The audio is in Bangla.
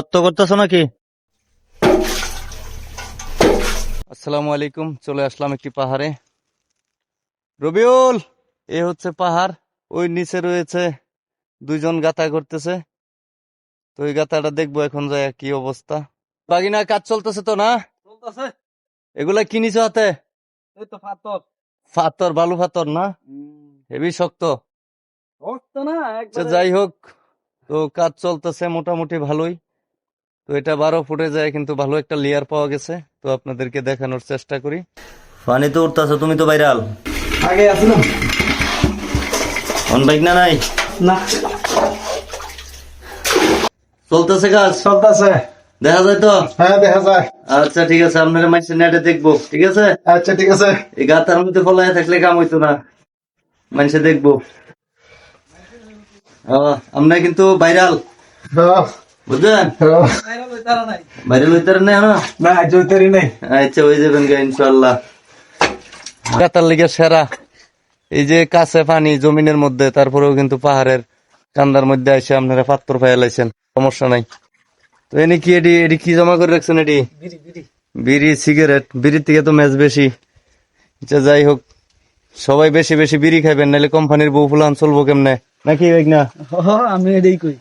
গর্ত করতেছো নাকি? আসসালামু আলাইকুম। চলে আসলাম একটি পাহাড়ে। রবিউল, এ হচ্ছে পাহাড়। ওই নিচে রয়েছে দুইজন গাতা করতেছে। তো ওই গাতাটা দেখবো এখন যায় কি অবস্থা। বাগিনা কাজ চলতেছে তো না? চলতেছে। এগুলা কি নিচে হাতে? এই তো পাথর। পাথর, বালু পাথর না? হেবি শক্ত। শক্ত না আচ্ছা, একবারে। যাই হোক, তো কাজ চলতেছে মোটামুটি ভালোই। তো এটা 12 ফুটে যায়, কিন্তু ভালো একটা লেয়ার পাওয়া গেছে। তো আপনাদেরকে দেখানোর চেষ্টা করি। পানি তো উঠতেছো, তুমি তো ভাইরাল। আগে আসলাম অন বাইক না নাই? না, চলতেছে কাজ? চলতেছে। দেখা যায় তো? হ্যাঁ, দেখা যায়। আচ্ছা ঠিক আছে, আপনারা মাইসে নেটে দেখবো, ঠিক আছে? আচ্ছা ঠিক আছে। এই গাতার মধ্যে ফলায় থাকলে কাম হইতো না, মানুষে দেখবো। আমরা কিন্তু ভাইরাল, হ্যাঁ, বুঝলেন? হ্যাঁ। ভাইরাল হইতে না না? না, জয়তারি নাই। আচ্ছা, হয়ে যাবেন গা ইনশাল্লাহ। গাতার লিগে সেরা। এই যে কাছে পানি জমিনের মধ্যে, তারপরেও কিন্তু পাহাড়ের কান্দার মধ্যে এসে আপনারা পাত্তর ফাইলাইছেন, সমস্যা নাই। তো এনে কি এটি এটি কি জমা করে রাখছেন? এটি বিড়ি, সিগারেট। বিড়ির থেকে তো ম্যাচ বেশি। আচ্ছা, যাই হোক, সবাই বেশি বেশি বিড়ি খাইবেন, নাহলে কোম্পানির বউ ফুলান চলবো কেমনে, নাকি না? আমি এটাই কই।